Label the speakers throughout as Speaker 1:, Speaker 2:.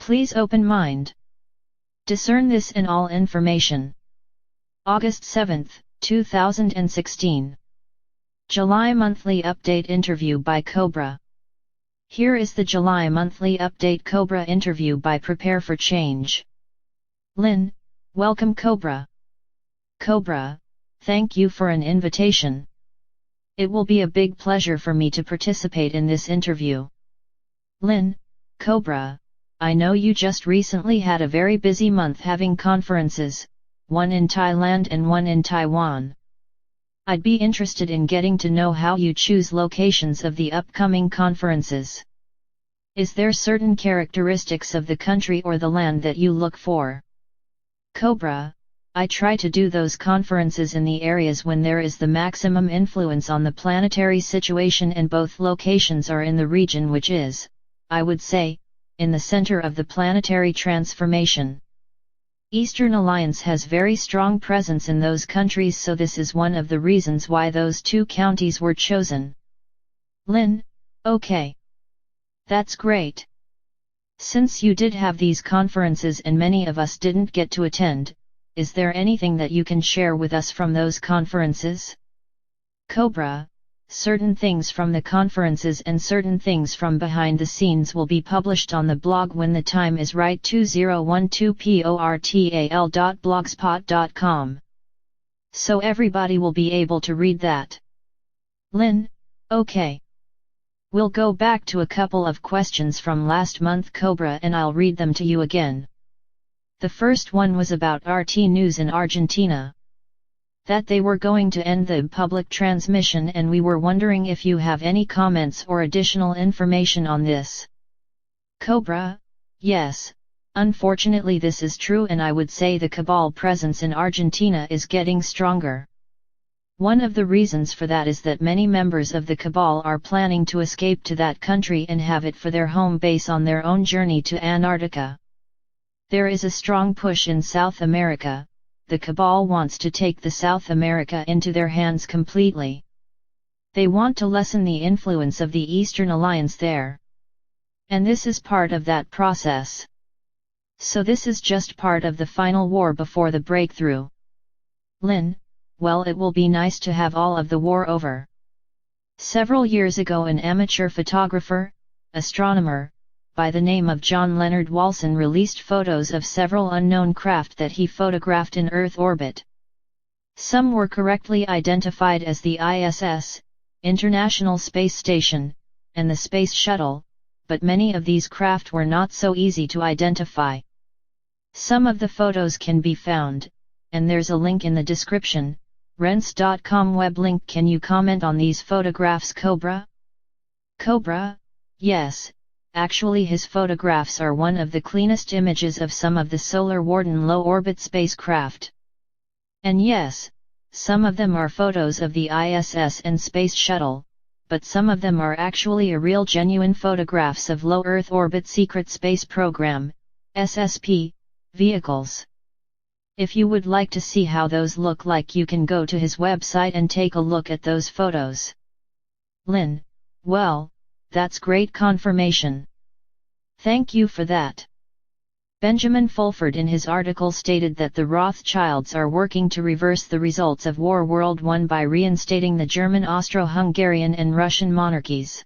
Speaker 1: Please open mind. Discern this in all information. August 7, 2016. July Monthly Update Interview by Cobra. Here is the July Monthly Update Cobra Interview by Prepare for Change. Lynn, welcome Cobra. Cobra, thank you for an invitation. It will be a big pleasure for me to participate in this interview. Lynn, Cobra, I know you just recently had a very busy month having conferences, one in Thailand and one in Taiwan. I'd be interested in getting to know how you choose locations of the upcoming conferences. Is there certain characteristics of the country or the land that you look for? Cobra, I try to do those conferences in the areas when there is the maximum influence on the planetary situation, and both locations are in the region which is, I would say, in the center of the planetary transformation. Eastern Alliance has very strong presence in those countries, so this is one of the reasons why those two counties were chosen. Lynn, okay. That's great. Since you did have these conferences and many of us didn't get to attend, is there anything that you can share with us from those conferences? Cobra, certain things from the conferences and certain things from behind the scenes will be published on the blog when the time is right. 2012portal.blogspot.com. So everybody will be able to read that. Lynn, okay. We'll go back to a couple of questions from last month, Cobra, and I'll read them to you again. The first one was about RT News in Argentina. That they were going to end the public transmission, and we were wondering if you have any comments or additional information on this. Cobra, yes, unfortunately this is true, and I would say the cabal presence in Argentina is getting stronger. One of the reasons for that is that many members of the cabal are planning to escape to that country and have it for their home base on their own journey to Antarctica. There is a strong push in South America. The cabal wants to take the South America into their hands completely. They want to lessen the influence of the Eastern Alliance there. And this is part of that process. So this is just part of the final war before the breakthrough. Lynn, well, it will be nice to have all of the war over. Several years ago, an amateur photographer, astronomer, by the name of John Leonard Walson released photos of several unknown craft that he photographed in Earth orbit. Some were correctly identified as the ISS, International Space Station, and the Space Shuttle, but many of these craft were not so easy to identify. Some of the photos can be found, and there's a link in the description, Rense.com web link. Can you comment on these photographs, Cobra? Cobra, yes. Actually, his photographs are one of the cleanest images of some of the Solar Warden low-orbit spacecraft. And yes, some of them are photos of the ISS and Space Shuttle, but some of them are actually a real genuine photographs of low Earth orbit secret space program, SSP, vehicles. If you would like to see how those look like, you can go to his website and take a look at those photos. Lynn, well, that's great confirmation. Thank you for that. Benjamin Fulford in his article stated that the Rothschilds are working to reverse the results of War World I by reinstating the German, Austro-Hungarian and Russian monarchies.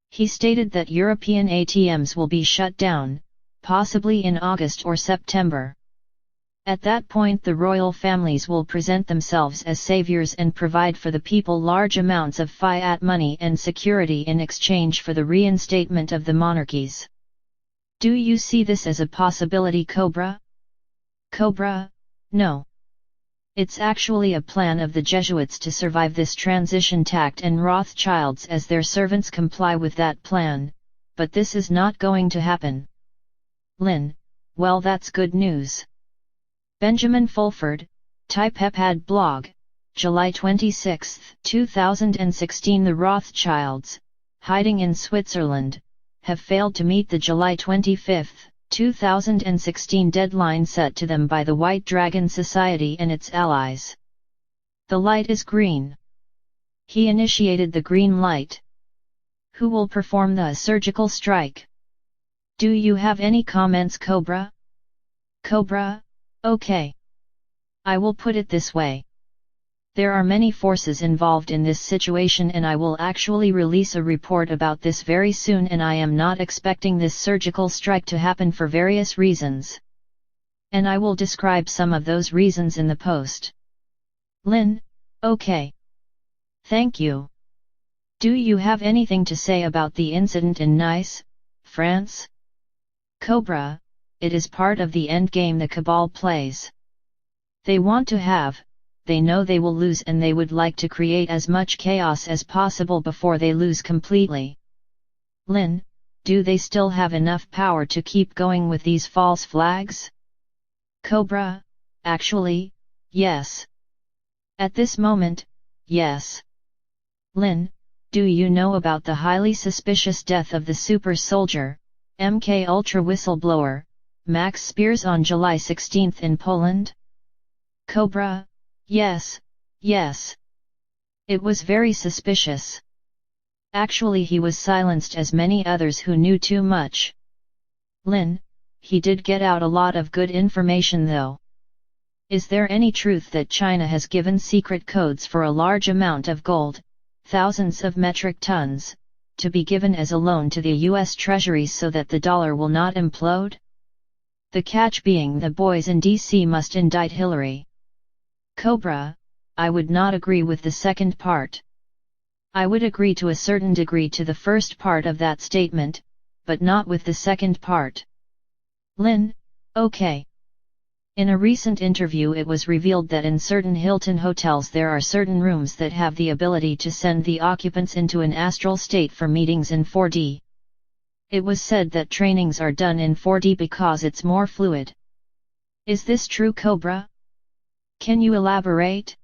Speaker 1: He stated that European ATMs will be shut down, possibly in August or September. At that point, the royal families will present themselves as saviors and provide for the people large amounts of fiat money and security in exchange for the reinstatement of the monarchies. Do you see this as a possibility, Cobra? Cobra, no. It's actually a plan of the Jesuits to survive this transition tact, and Rothschilds as their servants comply with that plan, but this is not going to happen. Lynn, well, that's good news. Benjamin Fulford, Typepad blog, July 26, 2016. The Rothschilds, hiding in Switzerland, have failed to meet the July 25, 2016 deadline set to them by the White Dragon Society and its allies. The light is green. He initiated the green light. Who will perform the surgical strike? Do you have any comments, Cobra? Cobra, okay. I will put it this way. There are many forces involved in this situation and I will actually release a report about this very soon, and I am not expecting this surgical strike to happen for various reasons. And I will describe some of those reasons in the post. Lin, okay. Thank you. Do you have anything to say about the incident in Nice, France? Cobra, it is part of the endgame the Cabal plays. They want to have, they know they will lose and they would like to create as much chaos as possible before they lose completely. Lin, do they still have enough power to keep going with these false flags? Cobra, actually, yes. At this moment, yes. Lin, do you know about the highly suspicious death of the super soldier, MK Ultra whistleblower, Max Spears on July 16 in Poland? Cobra, yes, yes. It was very suspicious. Actually he was silenced as many others who knew too much. Lin, he did get out a lot of good information though. Is there any truth that China has given secret codes for a large amount of gold, thousands of metric tons, to be given as a loan to the US Treasury so that the dollar will not implode? The catch being the boys in DC must indict Hillary. Cobra, I would not agree with the second part. I would agree to a certain degree to the first part of that statement, but not with the second part. Lin, okay. In a recent interview it was revealed that in certain Hilton hotels there are certain rooms that have the ability to send the occupants into an astral state for meetings in 4D. It was said that trainings are done in 4D because it's more fluid. Is this true, Cobra? Can you elaborate?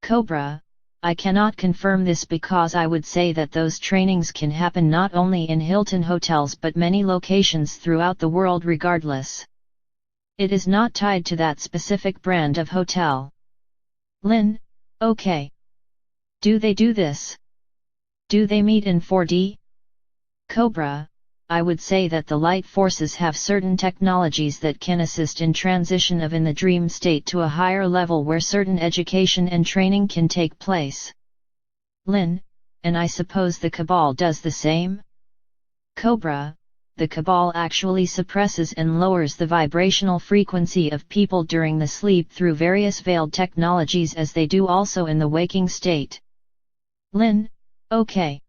Speaker 1: Cobra, I cannot confirm this because I would say that those trainings can happen not only in Hilton hotels but many locations throughout the world regardless. It is not tied to that specific brand of hotel. Lin, okay. Do they do this? Do they meet in 4D? Cobra, I would say that the light forces have certain technologies that can assist in transition of in the dream state to a higher level where certain education and training can take place. Lin, and I suppose the Cabal does the same? Cobra, the Cabal actually suppresses and lowers the vibrational frequency of people during the sleep through various veiled technologies as they do also in the waking state. Lin, okay.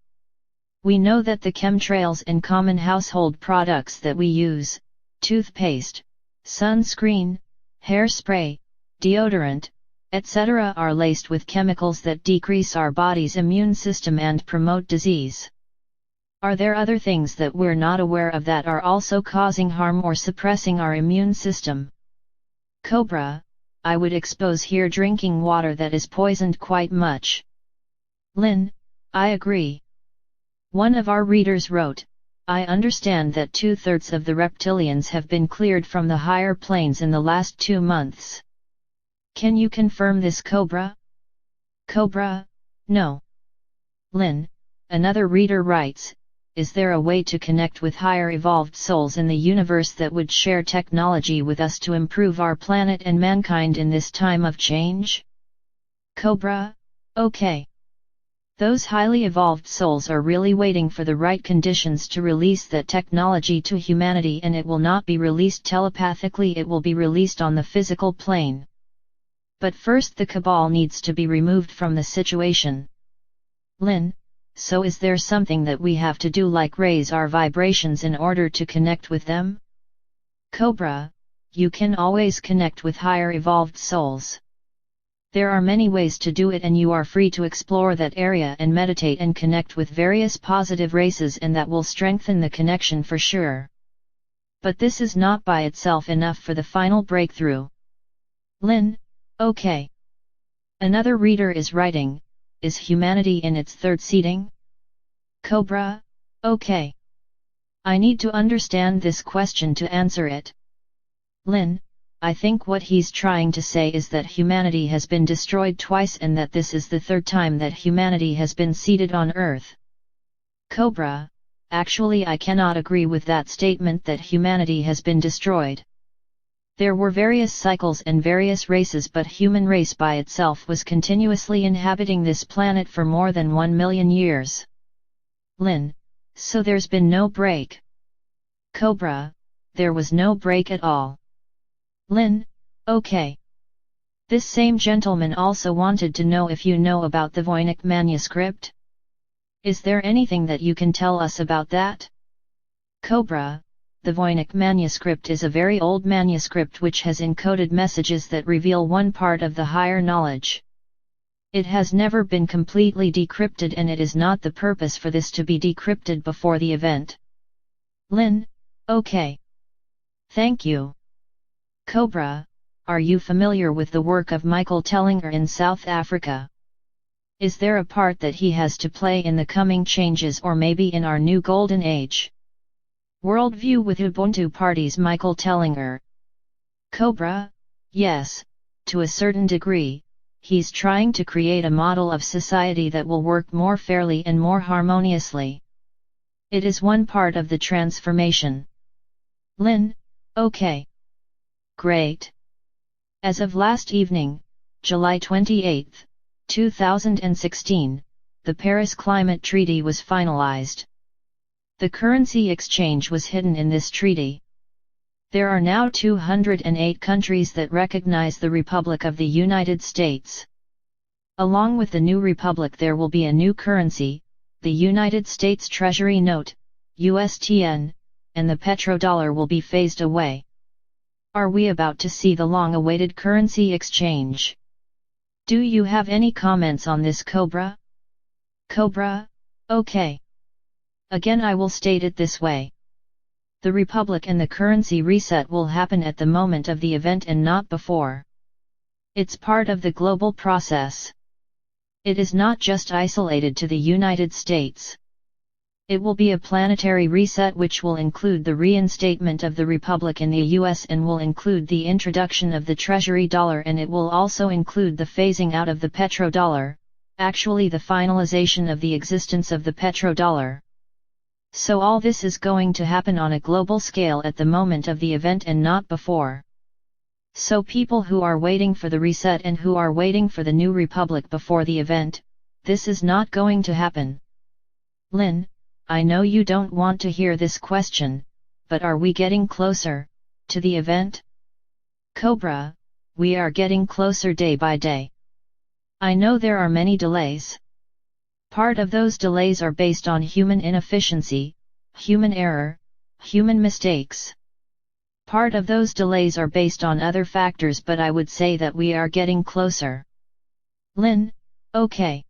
Speaker 1: We know that the chemtrails and common household products that we use, toothpaste, sunscreen, hairspray, deodorant, etc. are laced with chemicals that decrease our body's immune system and promote disease. Are there other things that we're not aware of that are also causing harm or suppressing our immune system? Cobra, I would expose here drinking water that is poisoned quite much. Lin, I agree. One of our readers wrote, I understand that 2/3 of the reptilians have been cleared from the higher planes in the last 2 months. Can you confirm this, Cobra? Cobra, no. Lin, another reader writes, is there a way to connect with higher evolved souls in the universe that would share technology with us to improve our planet and mankind in this time of change? Cobra, okay. Those highly evolved souls are really waiting for the right conditions to release that technology to humanity, and it will not be released telepathically, it will be released on the physical plane. But first the Cabal needs to be removed from the situation. Lin, so is there something that we have to do like raise our vibrations in order to connect with them? Cobra, you can always connect with higher evolved souls. There are many ways to do it and you are free to explore that area and meditate and connect with various positive races, and that will strengthen the connection for sure. But this is not by itself enough for the final breakthrough. Lin, okay. Another reader is writing, is humanity in its third seeding? Cobra, okay. I need to understand this question to answer it. Lin, I think what he's trying to say is that humanity has been destroyed twice and that this is the third time that humanity has been seeded on Earth. Cobra, Actually I cannot agree with that statement that humanity has been destroyed. There were various cycles and various races, but human race by itself was continuously inhabiting this planet for more than 1 million years. Lin: so there's been no break. Cobra: there was no break at all. Lin: okay. This same gentleman also wanted to know if you know about the Voynich manuscript. Is there anything that you can tell us about that? Cobra: the Voynich manuscript is a very old manuscript which has encoded messages that reveal one part of the higher knowledge. It has never been completely decrypted, and it is not the purpose for this to be decrypted before the event. Lin: okay. Thank you. Cobra: are you familiar with the work of Michael Tellinger in South Africa? Is there a part that he has to play in the coming changes, or maybe in our new golden age? Worldview with Ubuntu parties. Michael Tellinger: Cobra: yes, to a certain degree. He's trying to create a model of society that will work more fairly and more harmoniously. It is one part of the transformation. Lin: okay. Great. As of last evening, July 28, 2016, the Paris Climate Treaty was finalized. The currency exchange was hidden in this treaty. There are now 208 countries that recognize the Republic of the United States. Along with the new republic there will be a new currency, the United States Treasury Note, USTN, and the petrodollar will be phased away. Are we about to see the long-awaited currency exchange? Do you have any comments on this, Cobra? Cobra: okay. Again I will state it this way. The Republic and the currency reset will happen at the moment of the event and not before. It's part of the global process. It is not just isolated to the United States. It will be a planetary reset which will include the reinstatement of the Republic in the US and will include the introduction of the Treasury dollar, and it will also include the phasing out of the petrodollar, actually the finalization of the existence of the petrodollar. So all this is going to happen on a global scale at the moment of the event and not before. So people who are waiting for the reset and who are waiting for the new republic before the event, this is not going to happen. Lin: I know you don't want to hear this question, but are we getting closer to the event? Cobra: we are getting closer day by day. I know there are many delays. Part of those delays are based on human inefficiency, human error, human mistakes. Part of those delays are based on other factors, but I would say that we are getting closer. Lin: okay.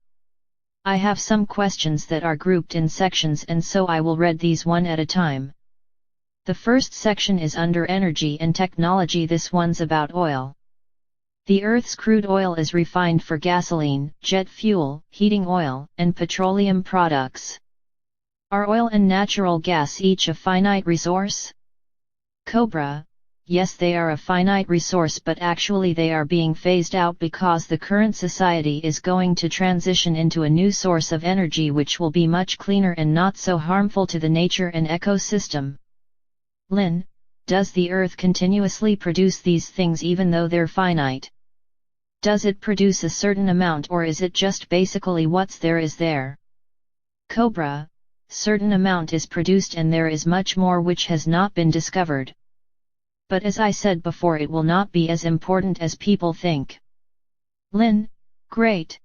Speaker 1: I have some questions that are grouped in sections, and so I will read these one at a time. The first section is under energy and technology. This one's about oil. The Earth's crude oil is refined for gasoline, jet fuel, heating oil, and petroleum products. Are oil and natural gas each a finite resource? Cobra: yes, they are a finite resource, but actually they are being phased out because the current society is going to transition into a new source of energy which will be much cleaner and not so harmful to the nature and ecosystem. Lin: does the Earth continuously produce these things even though they're finite? Does it produce a certain amount, or is it just basically what's there is there? Cobra: certain amount is produced and there is much more which has not been discovered. But as I said before, it will not be as important as people think. Lin: great.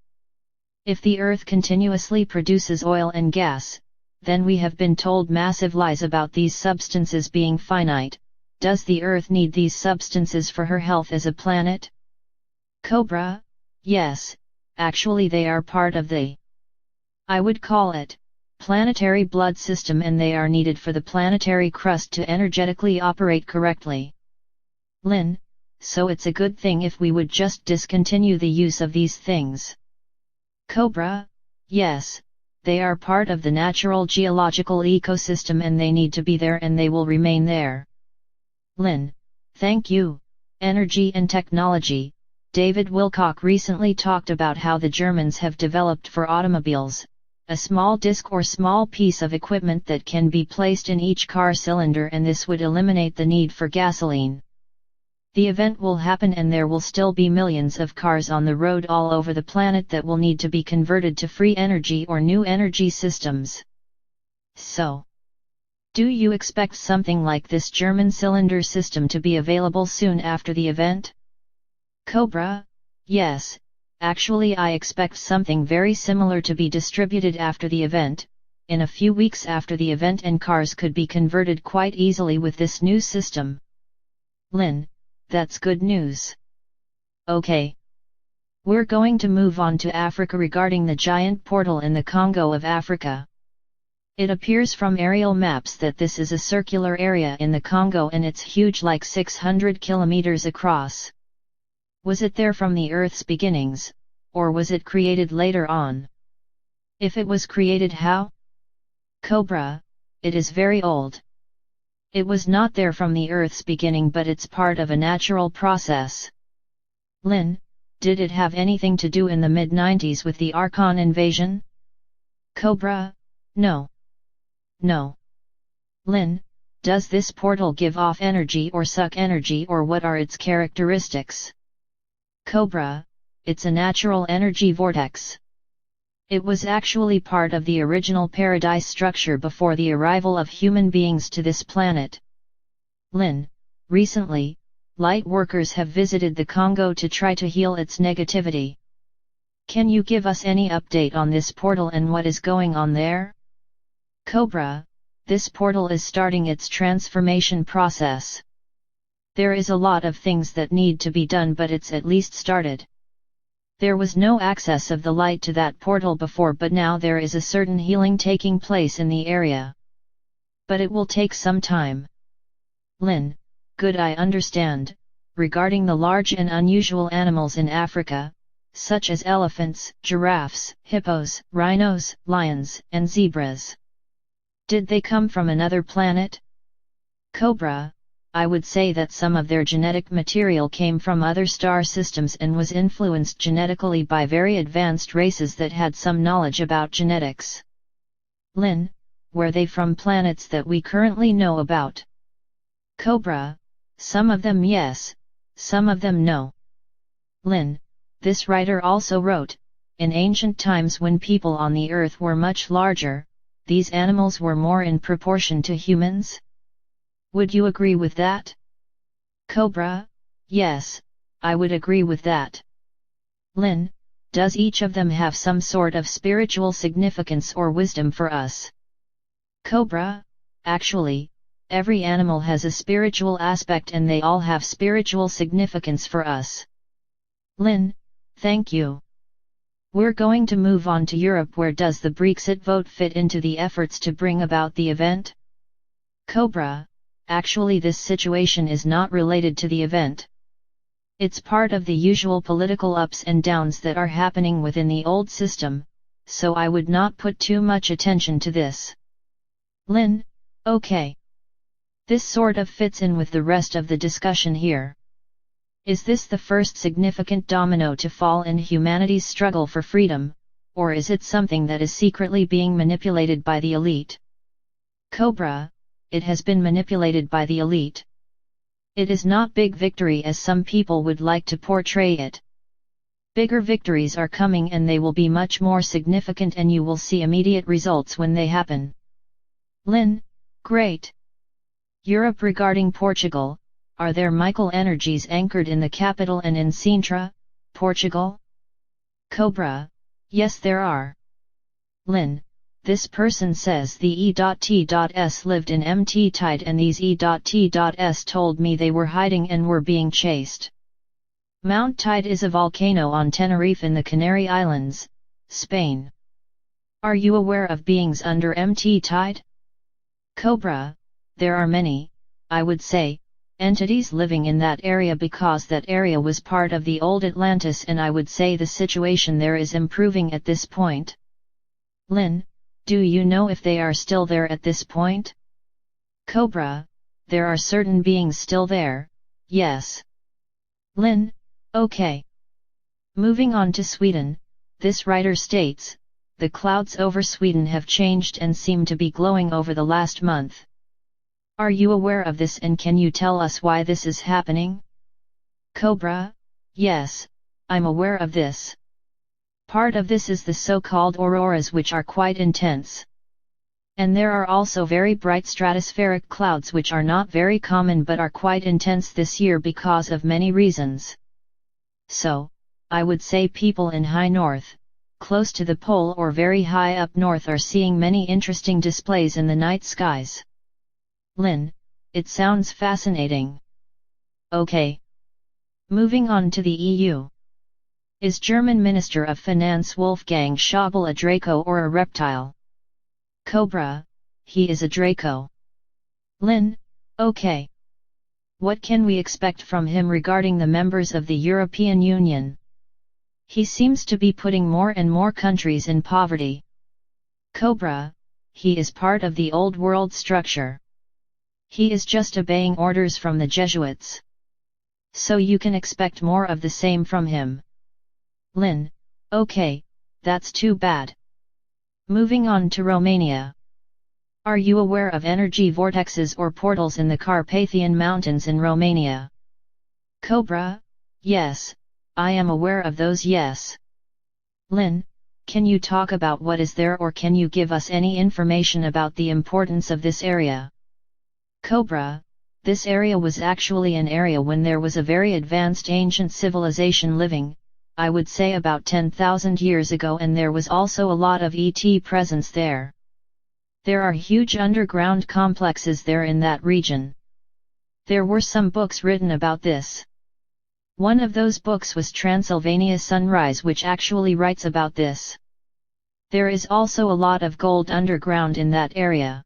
Speaker 1: If the Earth continuously produces oil and gas, then we have been told massive lies about these substances being finite. Does the Earth need these substances for her health as a planet? Cobra: yes, actually they are part of the, I would call it, planetary blood system, and they are needed for the planetary crust to energetically operate correctly. Lin: so it's a good thing if we would just discontinue the use of these things. Cobra: yes, they are part of the natural geological ecosystem and they need to be there and they will remain there. Lin: thank you. Energy and technology. David Wilcock recently talked about how the Germans have developed for automobiles, a small disc or small piece of equipment that can be placed in each car cylinder, and this would eliminate the need for gasoline. The event will happen and there will still be millions of cars on the road all over the planet that will need to be converted to free energy or new energy systems. So, do you expect something like this German cylinder system to be available soon after the event? Cobra: yes, actually I expect something very similar to be distributed after the event, in a few weeks after the event, and cars could be converted quite easily with this new system. Lynn: that's good news. Okay. We're going to move on to Africa regarding the giant portal in the Congo of Africa. It appears from aerial maps that this is a circular area in the Congo and it's huge, like 600 kilometers across. Was it there from the Earth's beginnings, or was it created later on? If it was created, how? Cobra: it is very old. It was not there from the Earth's beginning, but it's part of a natural process. Lynn: did it have anything to do in the mid-90s with the Archon invasion? Cobra: no. No. Lynn: does this portal give off energy or suck energy, or what are its characteristics? Cobra: it's a natural energy vortex. It was actually part of the original paradise structure before the arrival of human beings to this planet. Lynn: recently, light workers have visited the Congo to try to heal its negativity. Can you give us any update on this portal and what is going on there? Cobra: this portal is starting its transformation process. There is a lot of things that need to be done, but it's at least started. There was no access of the light to that portal before, but now there is a certain healing taking place in the area. But it will take some time. Lynn: good, I understand. Regarding the large and unusual animals in Africa, such as elephants, giraffes, hippos, rhinos, lions, and zebras. Did they come from another planet? Cobra: I would say that some of their genetic material came from other star systems and was influenced genetically by very advanced races that had some knowledge about genetics. Lynn: were they from planets that we currently know about? Cobra: some of them yes, some of them no. Lynn: this writer also wrote, in ancient times when people on the earth were much larger, these animals were more in proportion to humans? Would you agree with that? Cobra: yes, I would agree with that. Lynn: does each of them have some sort of spiritual significance or wisdom for us? Cobra: actually, every animal has a spiritual aspect and they all have spiritual significance for us. Lynn: thank you. We're going to move on to Europe. Where does the Brexit vote fit into the efforts to bring about the event? Cobra: actually this situation is not related to the event. It's part of the usual political ups and downs that are happening within the old system, so I would not put too much attention to this. Lynn: okay. This sort of fits in with the rest of the discussion here. Is this the first significant domino to fall in humanity's struggle for freedom, or is it something that is secretly being manipulated by the elite? Cobra: it has been manipulated by the elite. It is not big victory as some people would like to portray it. Bigger victories are coming and they will be much more significant and you will see immediate results when they happen. Lynn: great. Europe regarding Portugal, are there Michael energies anchored in the capital and in Sintra, Portugal? Cobra: yes there are. Lynn: this person says the E.T.S lived in Mt. Tide and these E.T.S told me they were hiding and were being chased. Mount Tide is a volcano on Tenerife in the Canary Islands, Spain. Are you aware of beings under Mt. Tide? Cobra: there are many, I would say, entities living in that area because that area was part of the old Atlantis and I would say the situation there is improving at this point. Lynn: do you know if they are still there at this point? Cobra: there are certain beings still there, yes. Lynn: okay. Moving on to Sweden, this writer states, the clouds over Sweden have changed and seem to be glowing over the last month. Are you aware of this and can you tell us why this is happening? Cobra: yes, I'm aware of this. Part of this is the so-called auroras, which are quite intense. And there are also very bright stratospheric clouds which are not very common but are quite intense this year because of many reasons. So, I would say people in high north, close to the pole or very high up north are seeing many interesting displays in the night skies. Lynn: it sounds fascinating. Okay. Moving on to the EU. Is German Minister of Finance Wolfgang Schäuble a Draco or a reptile? Cobra: he is a Draco. Lynn: okay. What can we expect from him regarding the members of the European Union? He seems to be putting more and more countries in poverty. Cobra: he is part of the old world structure. He is just obeying orders from the Jesuits. So you can expect more of the same from him. Lynn: okay, that's too bad. Moving on to Romania. Are you aware of energy vortexes or portals in the Carpathian Mountains in Romania? Cobra: yes, I am aware of those, yes. Lynn: can you talk about what is there or can you give us any information about the importance of this area? Cobra: this area was actually an area when there was a very advanced ancient civilization living, I would say about 10,000 years ago, and there was also a lot of ET presence there. There are huge underground complexes there in that region. There were some books written about this. One of those books was Transylvania Sunrise, which actually writes about this. There is also a lot of gold underground in that area.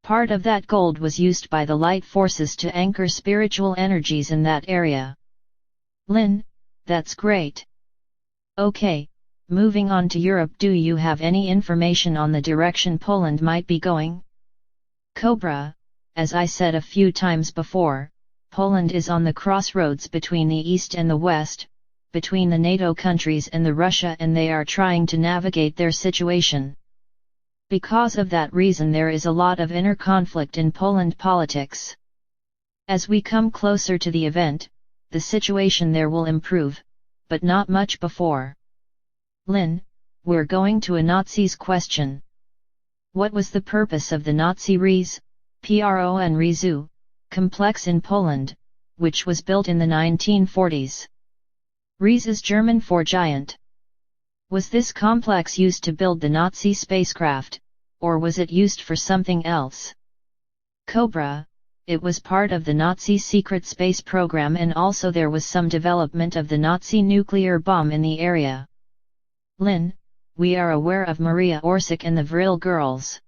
Speaker 1: Part of that gold was used by the light forces to anchor spiritual energies in that area. Lynn: that's great. Okay, moving on to Europe. Do you have any information on the direction Poland might be going? Cobra: as I said a few times before, Poland is on the crossroads between the East and the West, between the NATO countries and the Russia, and they are trying to navigate their situation. Because of that reason there is a lot of inner conflict in Poland politics. As we come closer to the event, the situation there will improve, but not much before. Lynn: we're going to a Nazis question. What was the purpose of the Nazi Rizu complex in Poland, which was built in the 1940s? Riz is German for giant. Was this complex used to build the Nazi spacecraft, or was it used for something else? Cobra: it was part of the Nazi secret space program, and also there was some development of the Nazi nuclear bomb in the area. Lynn: we are aware of Maria Orsic and the Vril girls.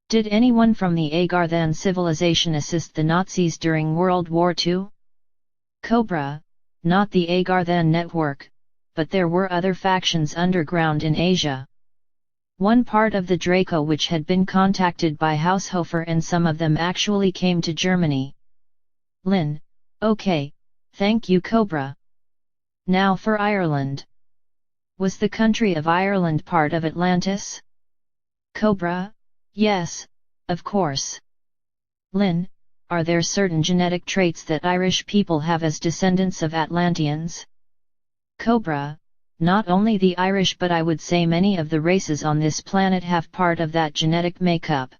Speaker 1: Did anyone from the Agarthan civilization assist the Nazis during World War II? Cobra: not the Agarthan network, but there were other factions underground in Asia. One part of the Draco which had been contacted by Haushofer, and some of them actually came to Germany. Lynn: okay, thank you Cobra. Now for Ireland. Was the country of Ireland part of Atlantis? Cobra: yes, of course. Lynn: are there certain genetic traits that Irish people have as descendants of Atlanteans? Cobra: not only the Irish, but I would say many of the races on this planet have part of that genetic makeup.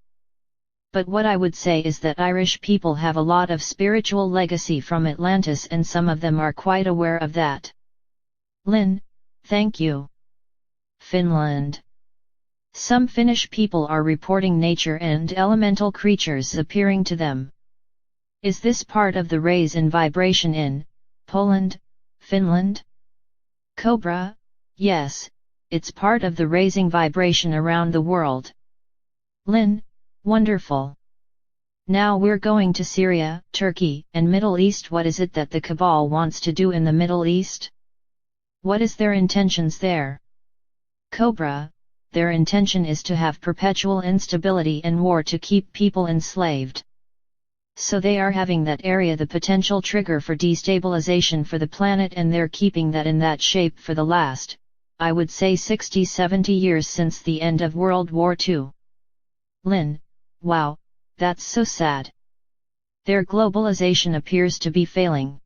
Speaker 1: But what I would say is that Irish people have a lot of spiritual legacy from Atlantis, and some of them are quite aware of that. Lynn: thank you. Finland. Some Finnish people are reporting nature and elemental creatures appearing to them. Is this part of the raise in vibration in Poland, Finland? Cobra: yes, it's part of the raising vibration around the world. Lynn: wonderful. Now we're going to Syria, Turkey, and Middle East. What is it that the Cabal wants to do in the Middle East? What is their intentions there? Cobra: their intention is to have perpetual instability and war to keep people enslaved. So they are having that area the potential trigger for destabilization for the planet, and they're keeping that in that shape for the last I would say 60-70 years since the end of World War II. Lin: wow, that's so sad. Their globalization appears to be failing.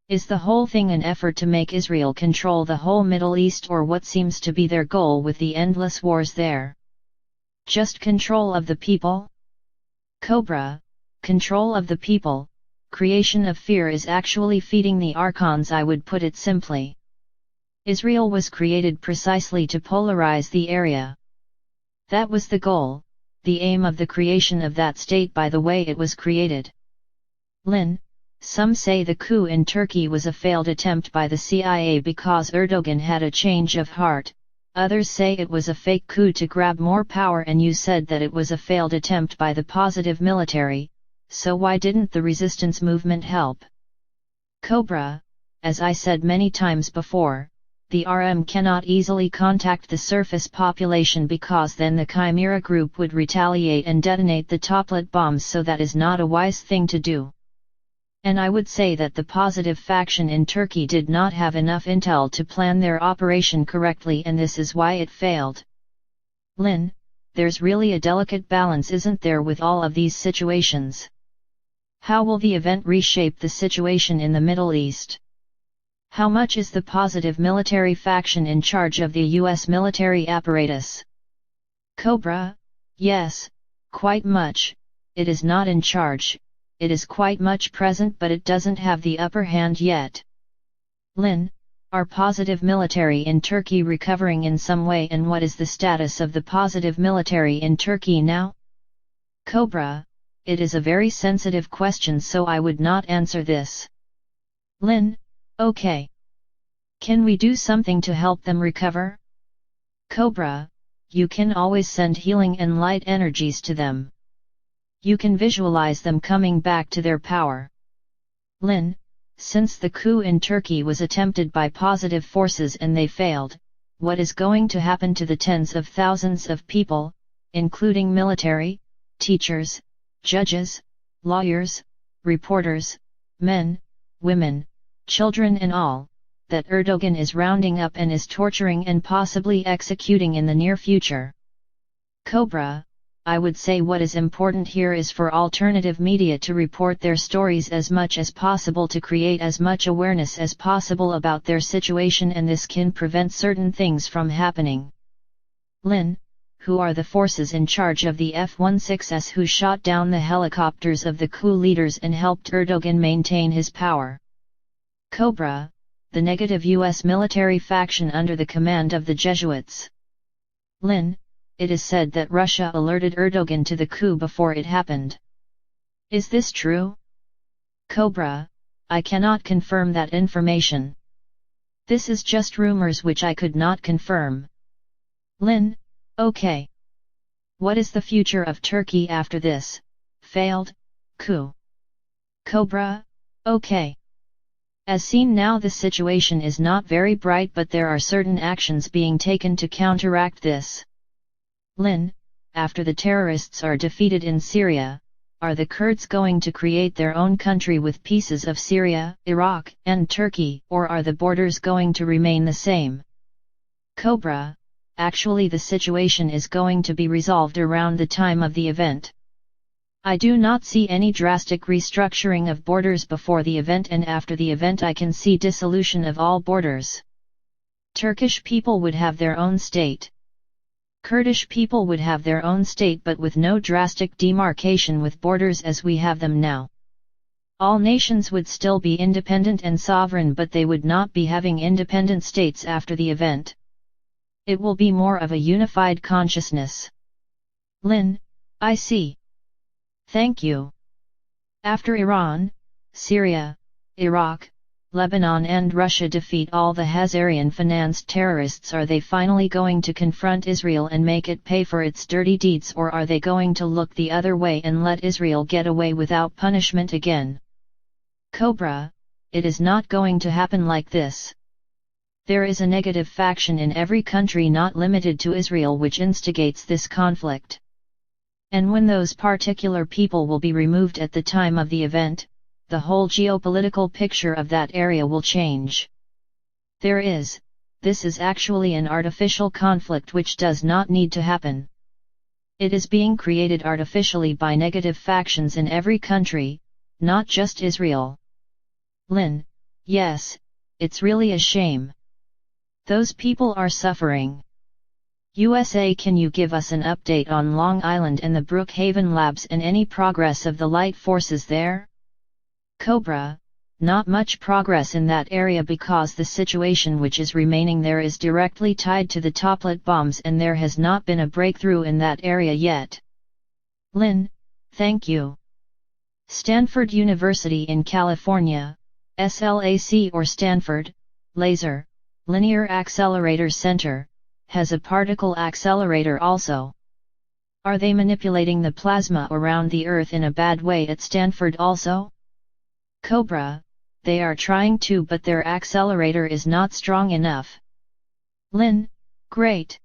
Speaker 1: Is the whole thing an effort to make Israel control the whole Middle East, or what seems to be their goal with the endless wars there? Just control of the people? Cobra: control of the people, creation of fear is actually feeding the archons, I would put it simply. Israel was created precisely to polarize the area. That was the goal, the aim of the creation of that state by the way it was created. Lin: some say the coup in Turkey was a failed attempt by the CIA because Erdogan had a change of heart, others say it was a fake coup to grab more power, and you said that it was a failed attempt by the positive military, so why didn't the resistance movement help? Cobra: as I said many times before, the RM cannot easily contact the surface population because then the Chimera group would retaliate and detonate the toplet bombs, so that is not a wise thing to do. And I would say that the positive faction in Turkey did not have enough intel to plan their operation correctly, and this is why it failed. Lin: there's really a delicate balance, isn't there, with all of these situations? How will the event reshape the situation in the Middle East? How much is the positive military faction in charge of the US military apparatus? Cobra: yes, quite much. It is not in charge, it is quite much present, but it doesn't have the upper hand yet. Lin: are positive military in Turkey recovering in some way, and what is the status of the positive military in Turkey now? Cobra: it is a very sensitive question, so I would not answer this. Lin: okay. Can we do something to help them recover? Cobra: you can always send healing and light energies to them. You can visualize them coming back to their power. Lin: since the coup in Turkey was attempted by positive forces and they failed, what is going to happen to the tens of thousands of people, including military, teachers, judges, lawyers, reporters, men, women, children and all, that Erdogan is rounding up and is torturing and possibly executing in the near future? Cobra: I would say what is important here is for alternative media to report their stories as much as possible to create as much awareness as possible about their situation, and this can prevent certain things from happening. Lin: who are the forces in charge of the F-16s who shot down the helicopters of the coup leaders and helped Erdogan maintain his power? Cobra: the negative US military faction under the command of the Jesuits. Lin: it is said that Russia alerted Erdogan to the coup before it happened. Is this true? Cobra: I cannot confirm that information. This is just rumors which I could not confirm. Lin: okay. What is the future of Turkey after this failed coup? Cobra: okay. As seen now, the situation is not very bright, but there are certain actions being taken to counteract this. Lin: after the terrorists are defeated in Syria, are the Kurds going to create their own country with pieces of Syria, Iraq, and Turkey, or are the borders going to remain the same? Cobra: actually the situation is going to be resolved around the time of the event. I do not see any drastic restructuring of borders before the event, and after the event I can see dissolution of all borders. Turkish people would have their own state. Kurdish people would have their own state, but with no drastic demarcation with borders as we have them now. All nations would still be independent and sovereign, but they would not be having independent states after the event. It will be more of a unified consciousness. Lin: I see. Thank you. After Iran, Syria, Iraq, Lebanon and Russia defeat all the Hazarian-financed terrorists, are they finally going to confront Israel and make it pay for its dirty deeds, or are they going to look the other way and let Israel get away without punishment again? Cobra: it is not going to happen like this. There is a negative faction in every country, not limited to Israel, which instigates this conflict. And when those particular people will be removed at the time of the event, the whole geopolitical picture of that area will change. There is, this is actually an artificial conflict which does not need to happen. It is being created artificially by negative factions in every country, not just Israel. Lin, yes, it's really a shame. Those people are suffering. USA, can you give us an update on Long Island and the Brookhaven labs and any progress of the light forces there? Cobra, not much progress in that area because the situation which is remaining there is directly tied to the toplet bombs and there has not been a breakthrough in that area yet. Lin, thank you. Stanford University in California, SLAC or Stanford, Laser, Linear Accelerator Center, has a particle accelerator also. Are they manipulating the plasma around the Earth in a bad way at Stanford also? Cobra, they are trying to, but their accelerator is not strong enough. Lin, great.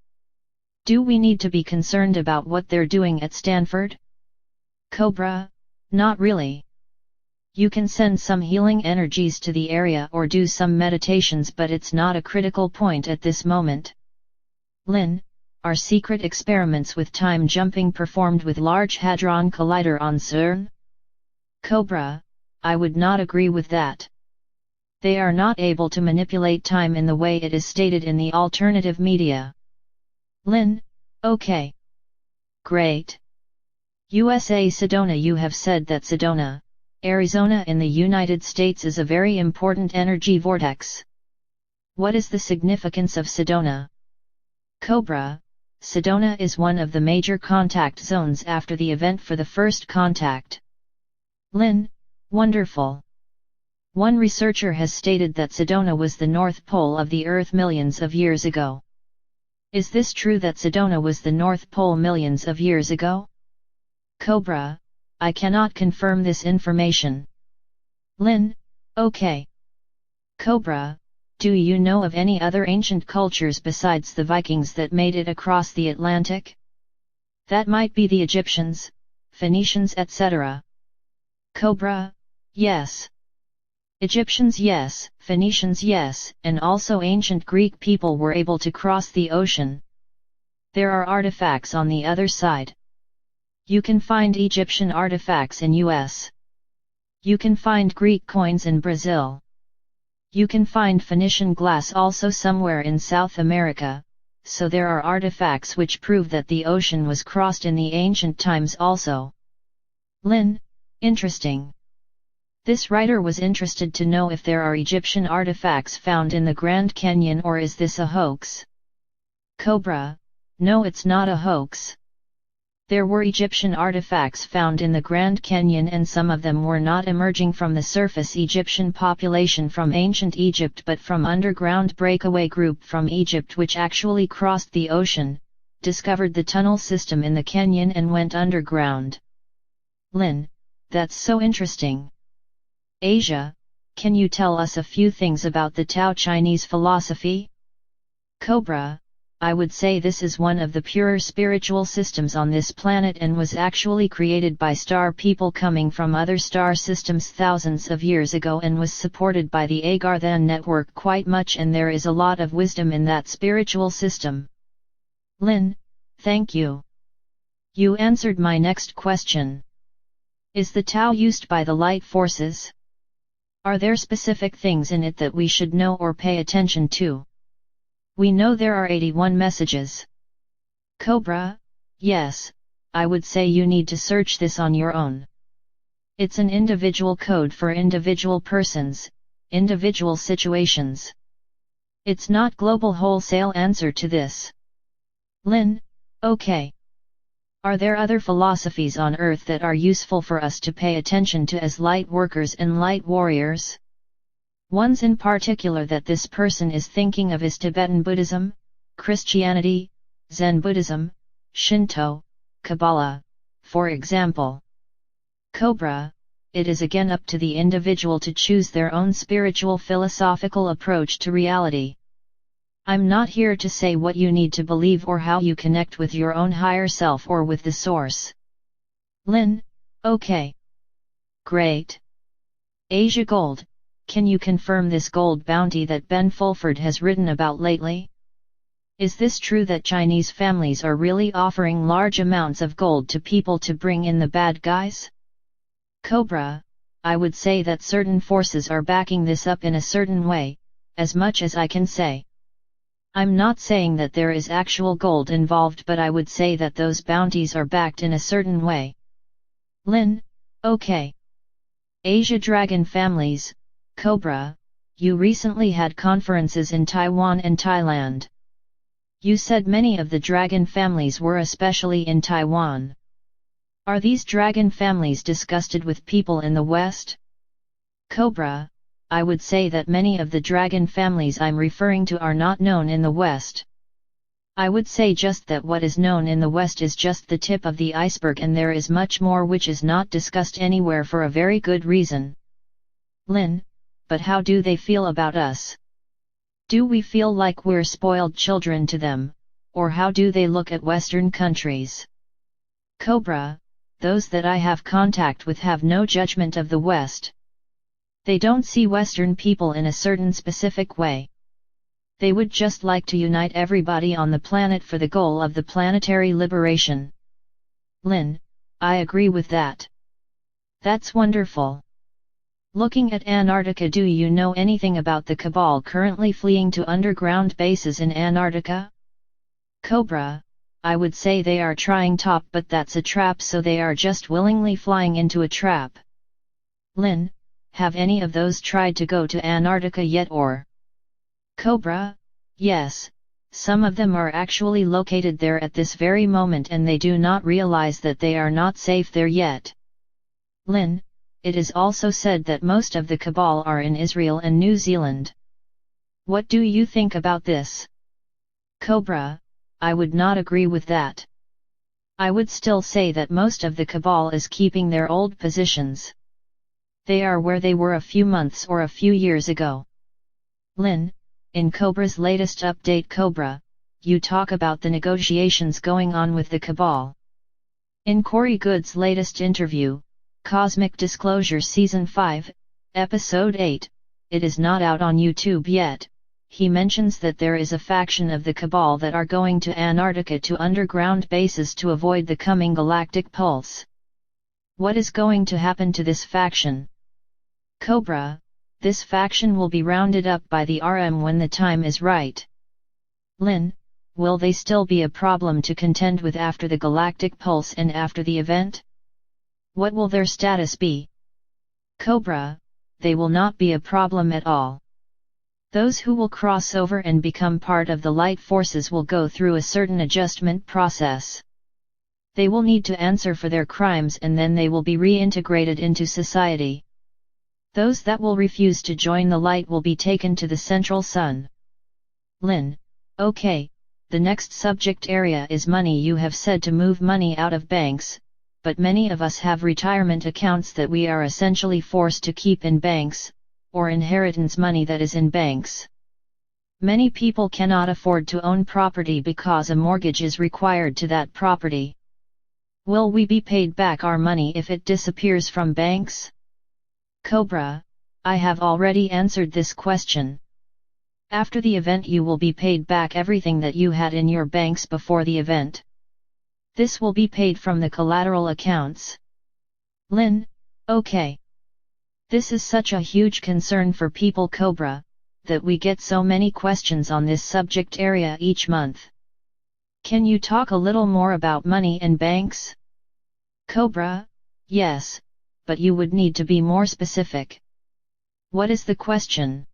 Speaker 1: Do we need to be concerned about what they're doing at Stanford? Cobra, not really. You can send some healing energies to the area or do some meditations, but it's not a critical point at this moment. Lin, are secret experiments with time jumping performed with Large Hadron Collider on CERN? Cobra, I would not agree with that. They are not able to manipulate time in the way it is stated in the alternative media. Lin, okay. Great. USA Sedona, you have said that Sedona, Arizona in the United States is a very important energy vortex. What is the significance of Sedona? Cobra, Sedona is one of the major contact zones after the event for the first contact. Lin, wonderful. One researcher has stated that Sedona was the North Pole of the Earth millions of years ago. Is this true that Sedona was the North Pole millions of years ago? Cobra, I cannot confirm this information. Lin, okay. Cobra, do you know of any other ancient cultures besides the Vikings that made it across the Atlantic? That might be the Egyptians, Phoenicians, etc. Cobra, yes. Egyptians yes, Phoenicians yes, and also ancient Greek people were able to cross the ocean. There are artifacts on the other side. You can find Egyptian artifacts in US. You can find Greek coins in Brazil. You can find Phoenician glass also somewhere in South America, so there are artifacts which prove that the ocean was crossed in the ancient times also. Lin, interesting. This writer was interested to know if there are Egyptian artifacts found in the Grand Canyon, or is this a hoax? Cobra, no, it's not a hoax. There were Egyptian artifacts found in the Grand Canyon and some of them were not emerging from the surface Egyptian population from ancient Egypt but from underground breakaway group from Egypt which actually crossed the ocean, discovered the tunnel system in the canyon and went underground. Lin, that's so interesting. Asia, can you tell us a few things about the Tao Chinese philosophy? Cobra, I would say this is one of the purer spiritual systems on this planet and was actually created by star people coming from other star systems thousands of years ago and was supported by the Agarthan network quite much, and there is a lot of wisdom in that spiritual system. Lin, thank you. You answered my next question. Is the Tao used by the light forces? Are there specific things in it that we should know or pay attention to? We know there are 81 messages. Cobra, yes, I would say you need to search this on your own. It's an individual code for individual persons, individual situations. It's not global wholesale answer to this. Lin, okay. Are there other philosophies on Earth that are useful for us to pay attention to as light workers and light warriors? Ones in particular that this person is thinking of is Tibetan Buddhism, Christianity, Zen Buddhism, Shinto, Kabbalah, for example. Cobra, it is again up to the individual to choose their own spiritual philosophical approach to reality. I'm not here to say what you need to believe or how you connect with your own higher self or with the source. Lin, okay. Great. Asia Gold, Can you confirm this gold bounty that Ben Fulford has written about lately? Is this true that Chinese families are really offering large amounts of gold to people to bring in the bad guys? Cobra, I would say that certain forces are backing this up in a certain way, as much as I can say. I'm not saying that there is actual gold involved, but I would say that those bounties are backed in a certain way. Lin, okay. Asia Dragon Families, Cobra, you recently had conferences in Taiwan and Thailand. You said many of the dragon families were especially in Taiwan. Are these dragon families disgusted with people in the West? Cobra, I would say that many of the dragon families I'm referring to are not known in the West. I would say just that what is known in the West is just the tip of the iceberg, and there is much more which is not discussed anywhere for a very good reason. Lin, but how do they feel about us? Do we feel like we're spoiled children to them, or how do they look at Western countries? Cobra, those that I have contact with have no judgment of the West. They don't see Western people in a certain specific way. They would just like to unite everybody on the planet for the goal of the planetary liberation. Lin, I agree with that. That's wonderful. Looking at Antarctica, do you know anything about the cabal currently fleeing to underground bases in Antarctica? Cobra, I would say they are trying top, but that's a trap, so they are just willingly flying into a trap. Lin, have any of those tried to go to Antarctica yet or? Cobra, yes, some of them are actually located there at this very moment and they do not realize that they are not safe there yet. Lin, it is also said that most of the cabal are in Israel and New Zealand. What do you think about this? Cobra, I would not agree with that. I would still say that most of the cabal is keeping their old positions. They are where they were a few months or a few years ago. Lin, in Cobra's latest update, Cobra, you talk about the negotiations going on with the cabal. In Corey Good's latest interview, Cosmic Disclosure Season 5, Episode 8, it is not out on YouTube yet, he mentions that there is a faction of the cabal that are going to Antarctica to underground bases to avoid the coming galactic pulse. What is going to happen to this faction? Cobra, this faction will be rounded up by the RM when the time is right. Lin, will they still be a problem to contend with after the galactic pulse and after the event? What will their status be? Cobra, they will not be a problem at all. Those who will cross over and become part of the light forces will go through a certain adjustment process. They will need to answer for their crimes and then they will be reintegrated into society. Those that will refuse to join the light will be taken to the central sun. Lin, okay, the next subject area is money. You have said to move money out of banks, but many of us have retirement accounts that we are essentially forced to keep in banks, or inheritance money that is in banks. Many people cannot afford to own property because a mortgage is required to that property. Will we be paid back our money if it disappears from banks? Cobra, I have already answered this question. After the event you will be paid back everything that you had in your banks before the event. This will be paid from the collateral accounts. Lin, okay. This is such a huge concern for people, Cobra, that we get so many questions on this subject area each month. Can you talk a little more about money and banks? Cobra, yes, but you would need to be more specific. What is the question?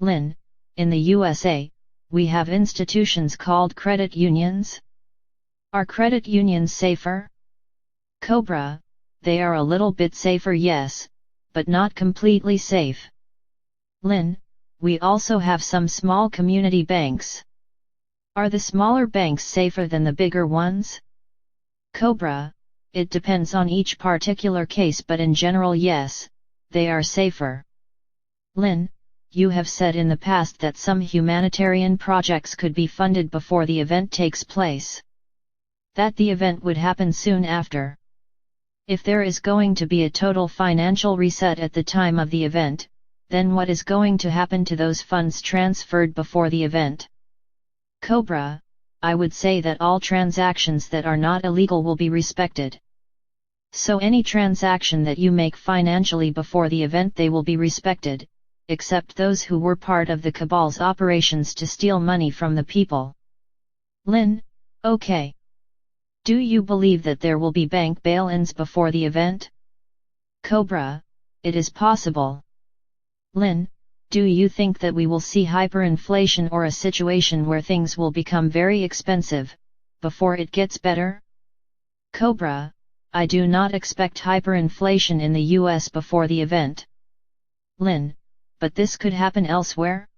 Speaker 1: Lin, in the USA, we have institutions called credit unions. Are credit unions safer? Cobra, they are a little bit safer, yes, but not completely safe. Lin, we also have some small community banks. Are the smaller banks safer than the bigger ones? Cobra, it depends on each particular case, but in general yes, they are safer. Lin, you have said in the past that some humanitarian projects could be funded before the event takes place. That the event would happen soon after. If there is going to be a total financial reset at the time of the event, then what is going to happen to those funds transferred before the event? Cobra, I would say that all transactions that are not illegal will be respected. So any transaction that you make financially before the event, they will be respected, except those who were part of the cabal's operations to steal money from the people. Lin, okay. Do you believe that there will be bank bail-ins before the event? Cobra, it is possible. Lin, do you think that we will see hyperinflation or a situation where things will become very expensive, before it gets better? Cobra, I do not expect hyperinflation in the US before the event. Lin, but this could happen elsewhere?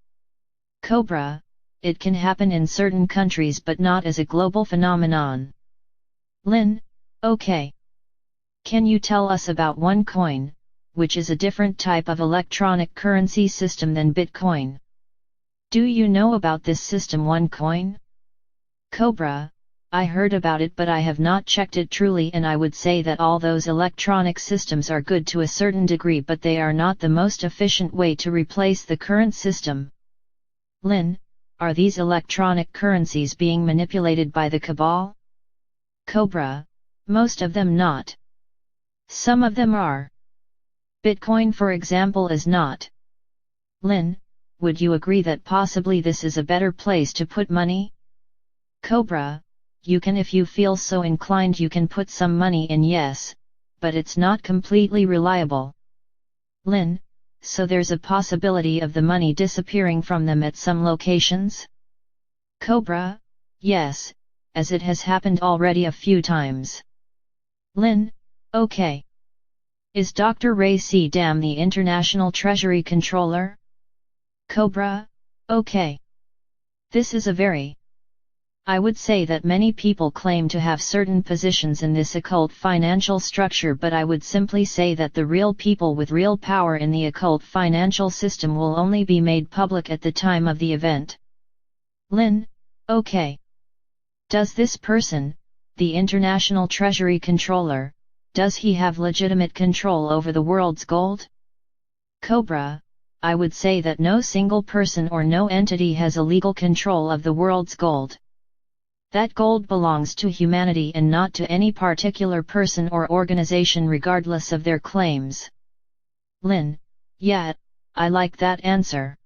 Speaker 1: Cobra, it can happen in certain countries but not as a global phenomenon. Lin, okay. Can you tell us about OneCoin, which is a different type of electronic currency system than Bitcoin? Do you know about this system OneCoin? Cobra, I heard about it but I have not checked it truly, and I would say that all those electronic systems are good to a certain degree but they are not the most efficient way to replace the current system. Lin, are these electronic currencies being manipulated by the cabal? Cobra, most of them not. Some of them are. Bitcoin for example is not. Lin, would you agree that possibly this is a better place to put money? Cobra, you can, if you feel so inclined, you can put some money in, yes, but it's not completely reliable. Lin, so there's a possibility of the money disappearing from them at some locations? Cobra, yes, as it has happened already a few times. Lin, okay. Is Dr. Ray C. Dam the International Treasury Controller? Cobra, okay. This is a very... I would say that many people claim to have certain positions in this occult financial structure, but I would simply say that the real people with real power in the occult financial system will only be made public at the time of the event. Lin, okay. Does this person, the International Treasury Controller, does he have legitimate control over the world's gold? Cobra, I would say that no single person or no entity has a legal control of the world's gold. That gold belongs to humanity and not to any particular person or organization regardless of their claims. Lin, yeah, I like that answer.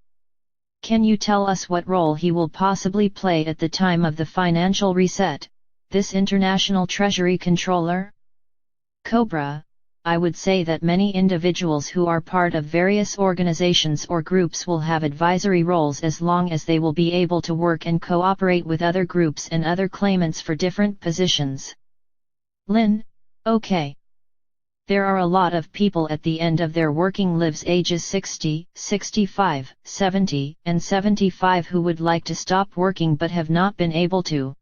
Speaker 1: Can you tell us what role he will possibly play at the time of the financial reset, this International Treasury Controller? Cobra, I would say that many individuals who are part of various organizations or groups will have advisory roles as long as they will be able to work and cooperate with other groups and other claimants for different positions. Lin, okay. There are a lot of people at the end of their working lives, ages 60, 65, 70, and 75 who would like to stop working but have not been able to.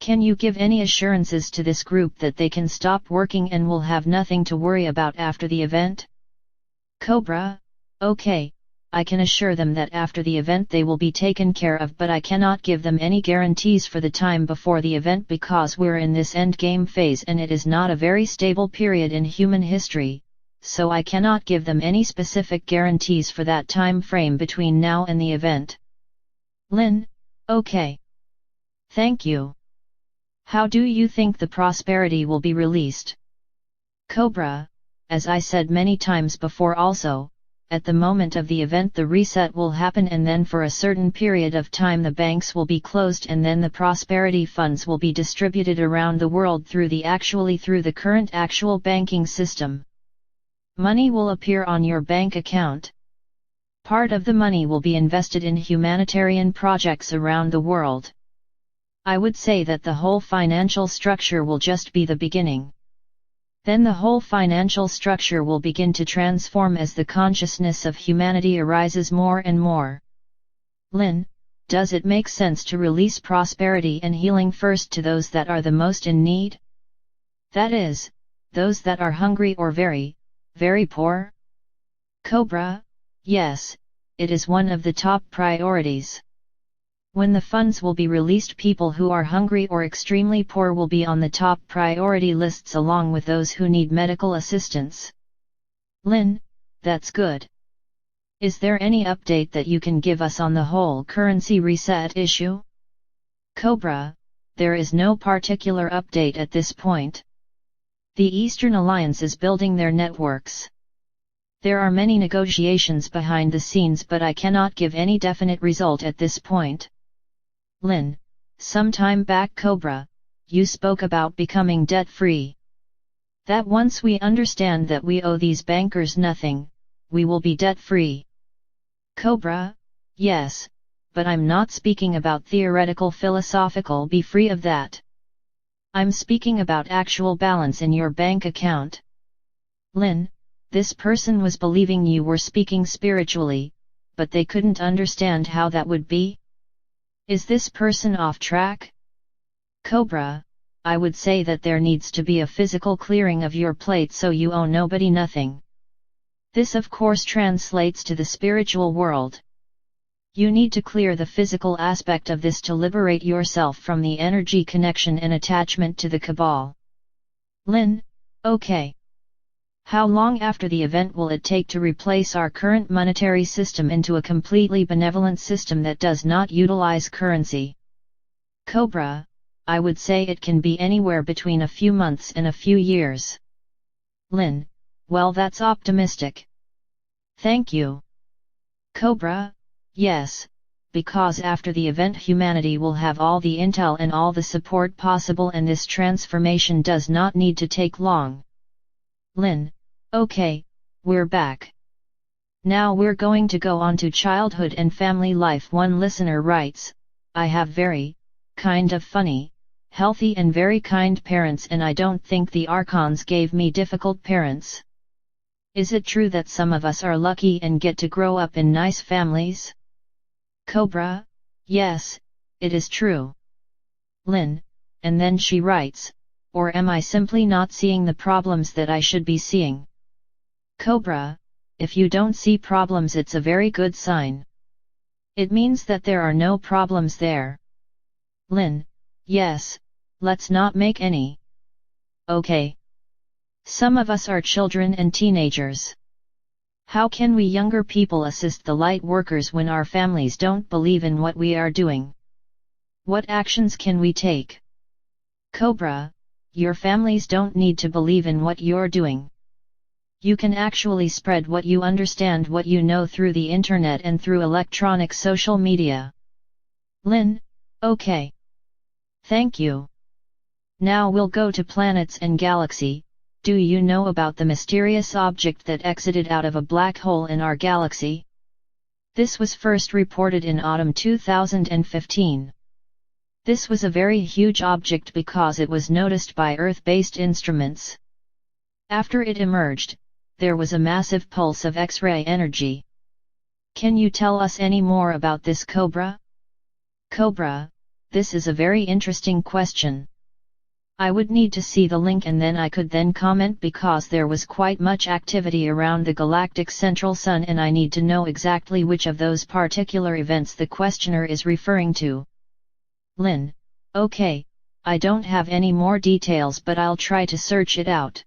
Speaker 1: Can you give any assurances to this group that they can stop working and will have nothing to worry about after the event? Cobra, okay, I can assure them that after the event they will be taken care of, but I cannot give them any guarantees for the time before the event because we're in this endgame phase and it is not a very stable period in human history, so I cannot give them any specific guarantees for that time frame between now and the event. Lin, okay. Thank you. How do you think the prosperity will be released? Cobra, as I said many times before also, at the moment of the event the reset will happen and then for a certain period of time the banks will be closed and then the prosperity funds will be distributed around the world through the current actual banking system. Money will appear on your bank account. Part of the money will be invested in humanitarian projects around the world. I would say that the whole financial structure will just be the beginning. Then the whole financial structure will begin to transform as the consciousness of humanity arises more and more. Lin, does it make sense to release prosperity and healing first to those that are the most in need? That is, those that are hungry or very, very poor? Cobra, yes, it is one of the top priorities. When the funds will be released, people who are hungry or extremely poor will be on the top priority lists along with those who need medical assistance. Lin, that's good. Is there any update that you can give us on the whole currency reset issue? Cobra, there is no particular update at this point. The Eastern Alliance is building their networks. There are many negotiations behind the scenes, but I cannot give any definite result at this point. Lin, some time back Cobra, you spoke about becoming debt-free. That once we understand that we owe these bankers nothing, we will be debt-free. Cobra, yes, but I'm not speaking about theoretical philosophical be free of that. I'm speaking about actual balance in your bank account. Lin, this person was believing you were speaking spiritually, but they couldn't understand how that would be. Is this person off track? Cobra, I would say that there needs to be a physical clearing of your plate so you owe nobody nothing. This of course translates to the spiritual world. You need to clear the physical aspect of this to liberate yourself from the energy connection and attachment to the cabal. Lin, okay. How long after the event will it take to replace our current monetary system into a completely benevolent system that does not utilize currency? Cobra, I would say it can be anywhere between a few months and a few years. Lin, well that's optimistic. Thank you. Cobra, yes, because after the event humanity will have all the intel and all the support possible and this transformation does not need to take long. Lin, okay, we're back. Now we're going to go on to childhood and family life. One listener writes, I have very, kind of funny, healthy and very kind parents and I don't think the Archons gave me difficult parents. Is it true that some of us are lucky and get to grow up in nice families? Cobra, yes, it is true. Lin, and then she writes, or am I simply not seeing the problems that I should be seeing? Cobra, if you don't see problems it's a very good sign. It means that there are no problems there. Lin, yes, let's not make any. Okay. Some of us are children and teenagers. How can we younger people assist the light workers when our families don't believe in what we are doing? What actions can we take? Cobra, your families don't need to believe in what you're doing. You can actually spread what you understand, what you know through the internet and through electronic social media. Lin, okay. Thank you. Now we'll go to planets and galaxy. Do you know about the mysterious object that exited out of a black hole in our galaxy? This was first reported in autumn 2015. This was a very huge object because it was noticed by Earth-based instruments. After it emerged, there was a massive pulse of X-ray energy. Can you tell us any more about this, Cobra? Cobra, this is a very interesting question. I would need to see the link and then I could then comment because there was quite much activity around the galactic central sun and I need to know exactly which of those particular events the questioner is referring to. Lin, okay, I don't have any more details but I'll try to search it out.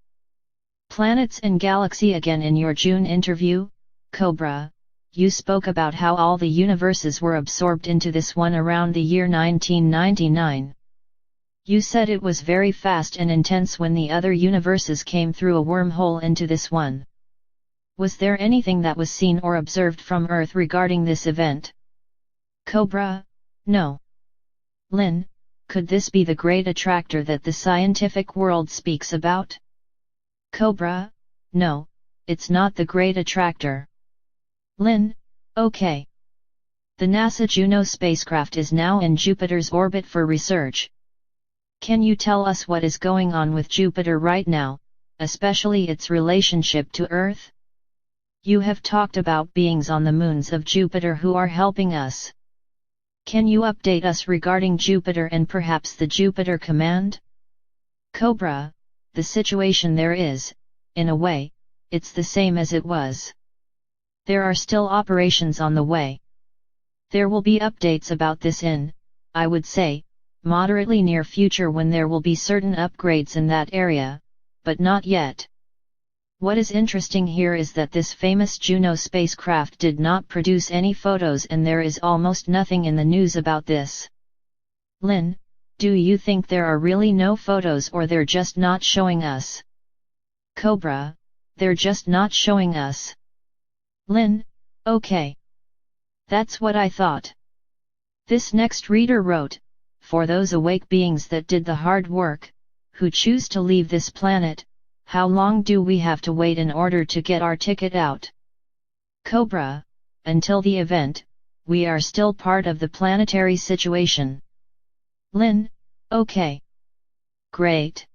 Speaker 1: Planets and galaxy again. In your June interview, Cobra, you spoke about how all the universes were absorbed into this one around the year 1999. You said it was very fast and intense when the other universes came through a wormhole into this one. Was there anything that was seen or observed from Earth regarding this event? Cobra, no. Lin, could this be the great attractor that the scientific world speaks about? Cobra, no, it's not the great attractor. Lin, okay. The NASA Juno spacecraft is now in Jupiter's orbit for research. Can you tell us what is going on with Jupiter right now, especially its relationship to Earth? You have talked about beings on the moons of Jupiter who are helping us. Can you update us regarding Jupiter and perhaps the Jupiter Command? Cobra, the situation there is, in a way, it's the same as it was. There are still operations on the way. There will be updates about this in, I would say, moderately near future when there will be certain upgrades in that area, but not yet. What is interesting here is that this famous Juno spacecraft did not produce any photos and there is almost nothing in the news about this. Lynn, do you think there are really no photos or they're just not showing us? Cobra, they're just not showing us. Lynn, okay. That's what I thought. This next reader wrote, for those awake beings that did the hard work, who choose to leave this planet, how long do we have to wait in order to get our ticket out? Cobra, until the event, we are still part of the planetary situation. Lynn, okay. Great.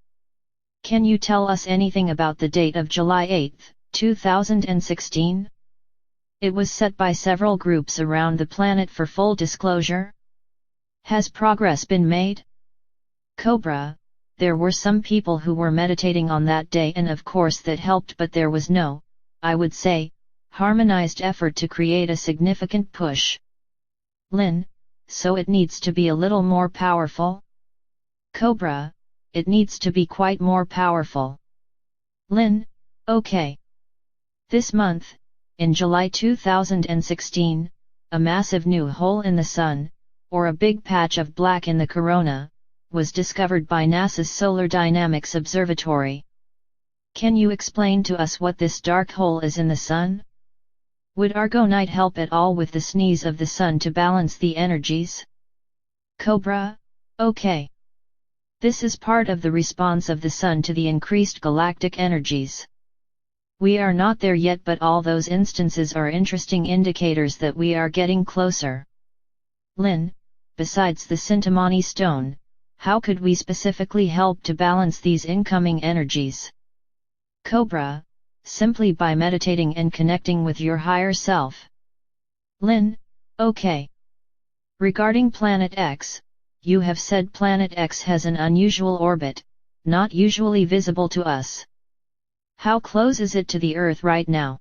Speaker 1: Can you tell us anything about the date of July 8, 2016? It was set by several groups around the planet for full disclosure. Has progress been made? Cobra, there were some people who were meditating on that day and of course that helped, but there was no, I would say, harmonized effort to create a significant push. Lynn, so it needs to be a little more powerful? Cobra, it needs to be quite more powerful. Lynn, okay. This month, in July 2016, a massive new hole in the Sun, or a big patch of black in the corona, was discovered by NASA's Solar Dynamics Observatory. Can you explain to us what this dark hole is in the Sun? Would Argonite help at all with the sneeze of the Sun to balance the energies? Cobra, okay. This is part of the response of the Sun to the increased galactic energies. We are not there yet, but all those instances are interesting indicators that we are getting closer. Lynn, besides the Sintamani stone, how could we specifically help to balance these incoming energies? Cobra, simply by meditating and connecting with your higher self. Lynn, okay. Regarding Planet X, you have said Planet X has an unusual orbit, not usually visible to us. How close is it to the Earth right now?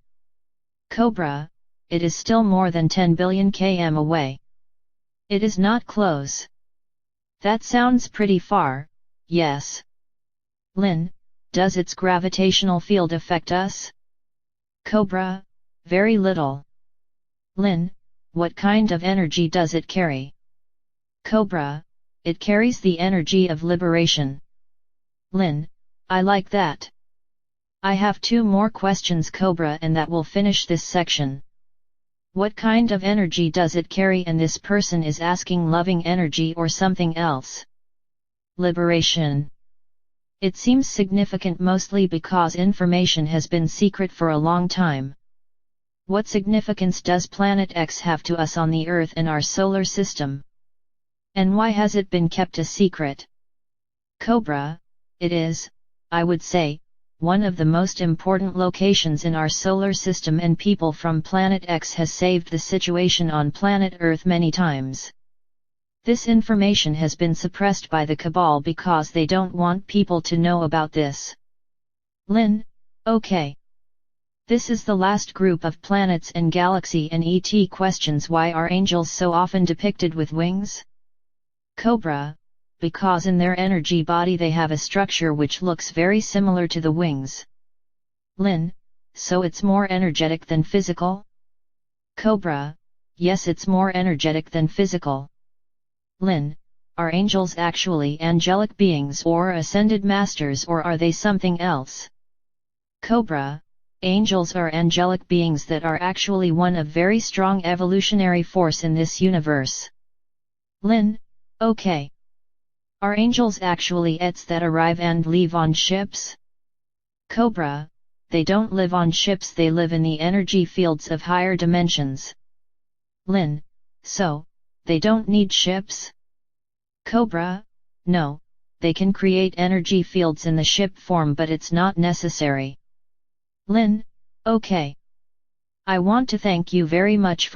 Speaker 1: Cobra, it is still more than 10 billion km away. It is not close. That sounds pretty far, yes. Lynn, does its gravitational field affect us? Cobra, very little. Lynn, what kind of energy does it carry? Cobra, it carries the energy of liberation. Lynn, I like that. I have 2 more questions, Cobra, and that will finish this section. What kind of energy does it carry? And this person is asking loving energy or something else. Liberation. It seems significant mostly because information has been secret for a long time. What significance does Planet X have to us on the Earth and our solar system? And why has it been kept a secret? Cobra, it is, I would say, one of the most important locations in our solar system, and people from Planet X has saved the situation on planet Earth many times. This information has been suppressed by the Cabal because they don't want people to know about this. Lynn, okay. This is the last group of planets and galaxy and ET questions. Why are angels so often depicted with wings? Cobra, because in their energy body they have a structure which looks very similar to the wings. Lynn, so it's more energetic than physical? Cobra, yes, it's more energetic than physical. Lynn, are angels actually angelic beings or ascended masters, or are they something else? Cobra, angels are angelic beings that are actually one of very strong evolutionary force in this universe. Lynn, okay. Are angels actually ets that arrive and leave on ships? Cobra, they don't live on ships, they live in the energy fields of higher dimensions. Lynn, so, they don't need ships? Cobra, no, they can create energy fields in the ship form, but it's not necessary. Lynn, okay. I want to thank you very much for